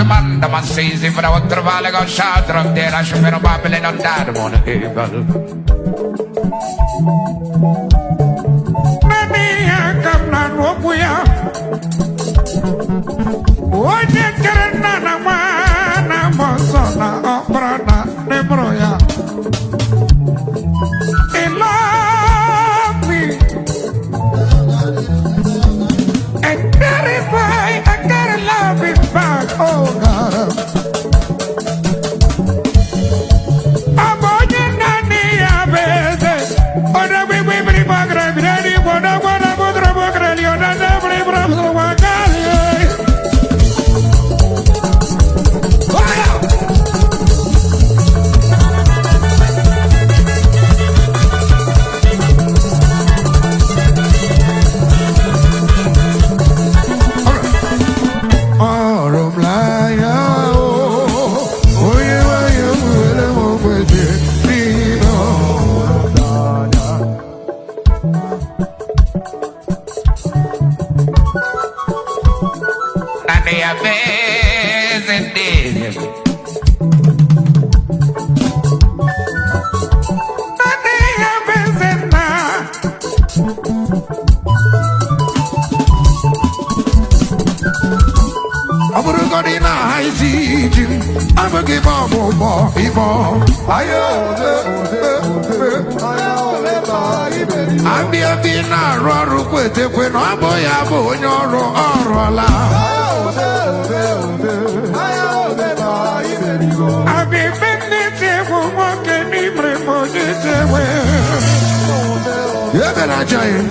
the man says if I want to valley go shot from there, I should be no babbling on that one. Come on, walk we are. What you can na mana mosona oprana nebroya. In love me. And verify, I gotta love it back. Oh God. I'm on your nanny, abese. Oh, the baby, bagra, ready, what you're not every from the one. I'm a give up more people. I'm the Abina Roru with the Queen of Boyabo in your Orola. I've been bending for walking in Remote away. You're gonna giant.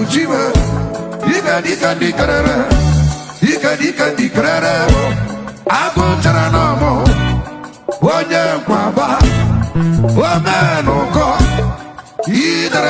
Jiva, Abu Taranamo, Wanya Kwaba, Wamano, either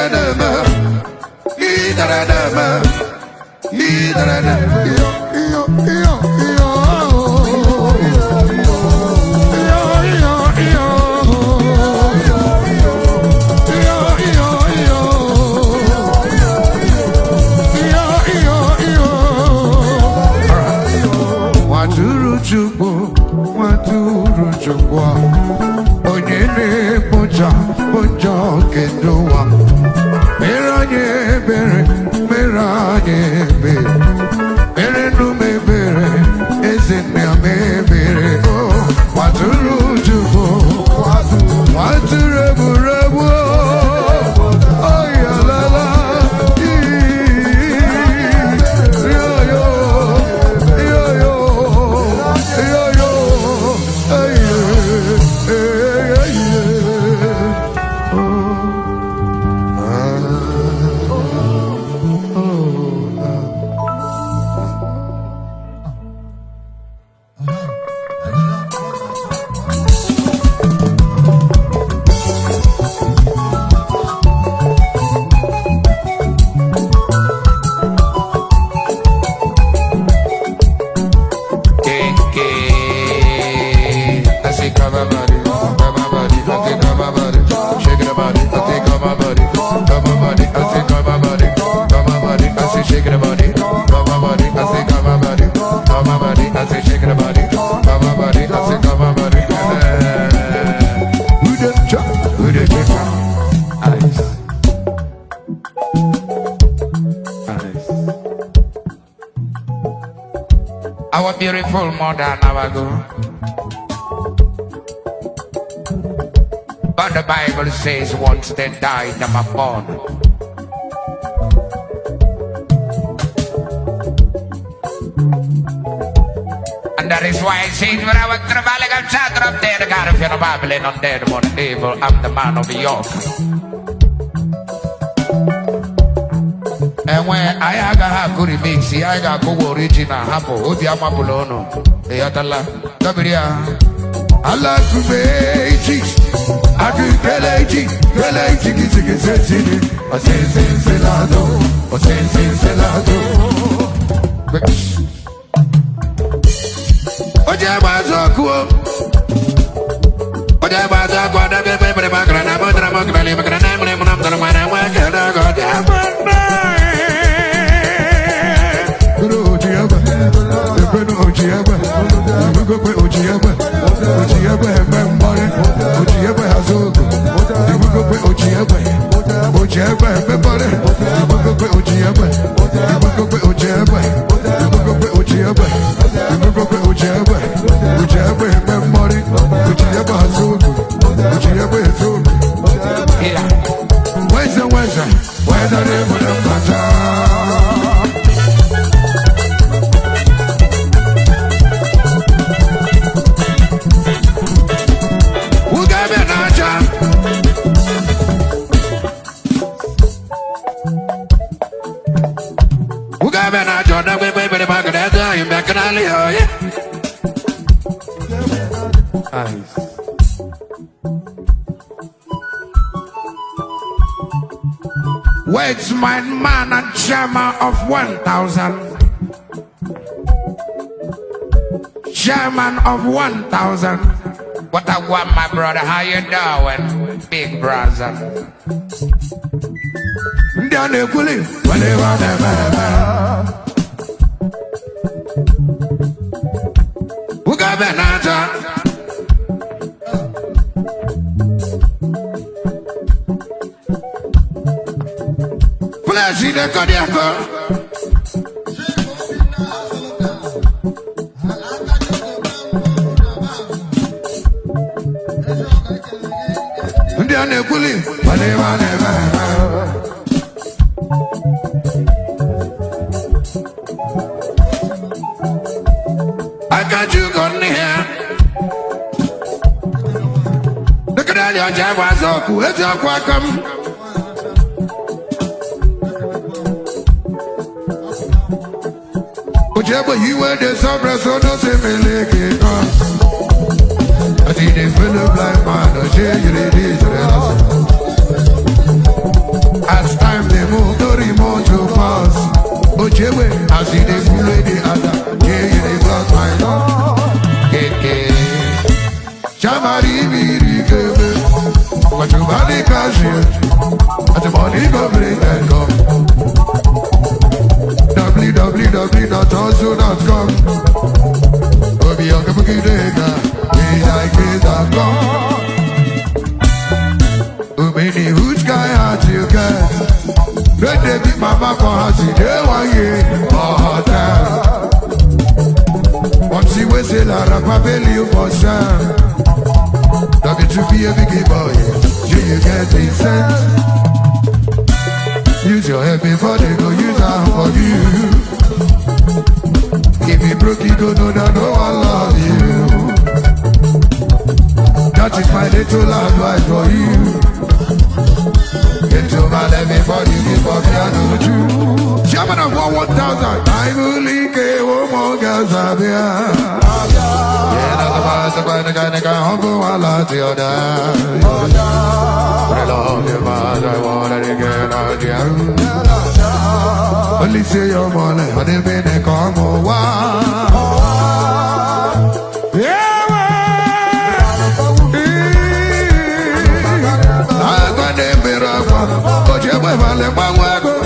Onyene Poja, Poja Kendoa, Meranye Bere, Meranye Bere, Merenu me Bere, Ezenia me Bere, oh, Waturu Jugo, Waturu Rebu, oh, Yalala. Our beautiful mother Navago. But the Bible says once they die, they are born. And That is why I say when I was traveling outside up there, God, if you're not babbling on dead, more evil, I'm the man of York. And when I got a good mix, I got go original, Hapo, Odiama Bolono, the Atala, Gabriel. I like to be I do Galaji, I say Celado, I say Celado. Ojabazoku, Ojabazoku, the baby, Magrana, Magrana, Where's my man and chairman of 1,000? Chairman of 1,000. What I want, my brother, how you doing, big brother? Flashy the Kodiako. Ndiane kuli, I got you gone here. Look at all your Javazoku, it's your welcome. Ojeba, you were the summer, so don't say me like it. I see the fellow blind man, I share you the days. As time they move, the remote to pass. Ojeba, I see the full lady other. Yeah, they got my love. Chamari, what you body cash here? At the money go bring and go. www.also.com. Obi Okapukidega, we like it and go. Umini, which guy had you get? Red they beat my back on her, see they want you for time. Once you will say la rapabelli for Sam. Love it to be a biggie boy, you get decent. Use your head before they go use her for you. If you broke, you don't know that no one love you. That is my little advice for you. Get to my level before you give up piano too. Shaman of 1,000. I will leak a woman girls up here. Yeah, that's the part of the kind of humble one like the other. I love you, but I want to get out here. Only say your money, but if they come over. Yeah, I'm gonna be rough, but you're my man, my wagon.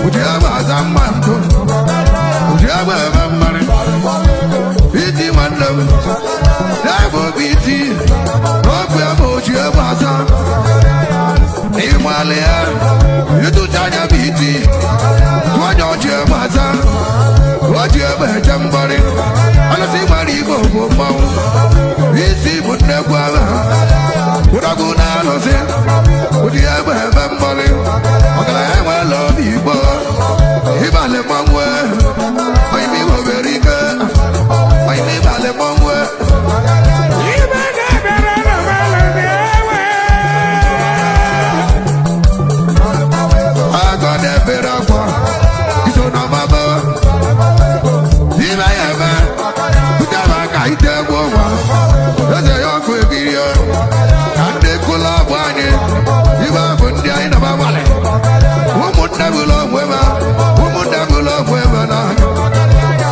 would you ever have a man? Would you ever have a man? Pity man, love. Never pity. Rock where would you ever have? Himalaya, you do China pity. What don't you ever have? What you ever have somebody? I don't see my Igbo for pound. Easy, but never. Would I go now? Would you ever have a money? Okay, I love you, boy. If I let my way, I be very good. I live at the wrong way. I got that better one. It's on my boat. If I ever put that back, I tell woman. That's a young quick video. And they pull up one. If I put the end of my wallet, woman never love women. Woman never love women.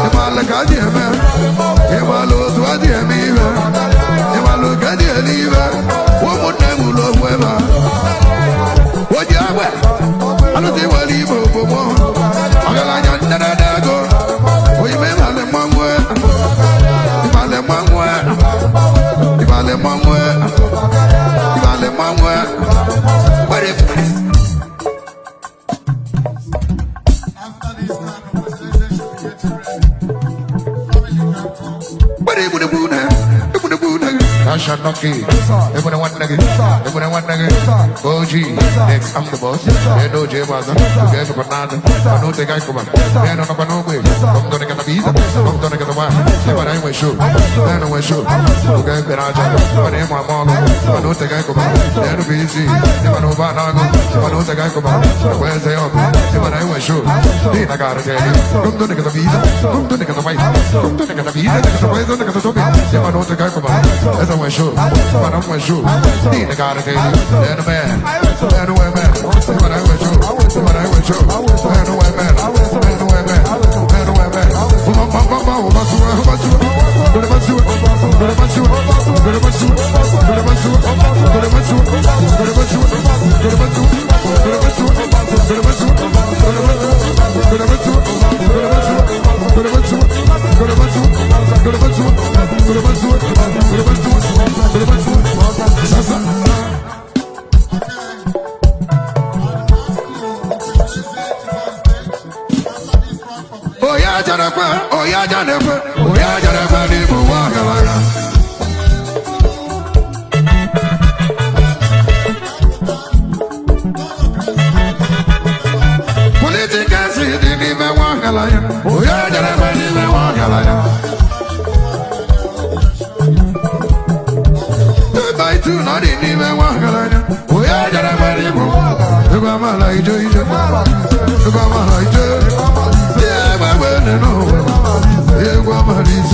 If I look at you, man. If I look at you, man. If I look at you, man. Woman never love women. What you have? I don't think what you move for more. I'm going to go. We may have them one word. If I let one word. If I let one word. If I let one word. What if? After this kind of visualization, we get ready. But it would have been there. It would have been there. I shall not keep. They would have one nugget. They would have one nugget. OG. Next, I'm the boss. They know J Maza. You guys are banana. I know the guy come on. They don't know no way. I'm going to get the visa. I'm going to get the one. They were anyway show. They know where show. You guys are Raja. But I'm my mom. I know the guy come on. They don't be easy. They don't know Banago. I know the guy come on. Where's the up? They were anyway show. They got to tell you. Come to get the visa. Come to get the white. Come to get the visa. Get the white. Get the topic. They know the guy come on. That's a show. But I'm going to show. They got to tell you. They're the man. They're the way man. But I will show. But I will show. They're the way man. They're the way man. They're the way man. Oh yeah, Janapa. Oh yeah, Janapa. Oh yeah, Janapa. They will walk around. Political city, they never walk alone. Oh yeah, Janapa. They will walk alone. 2 by 2, not they never walk alone. Oh yeah, Janapa. They will walk alone. The Bama like Joy. The Bama like Joy. Yeah, my well, no. Yeah, Bama is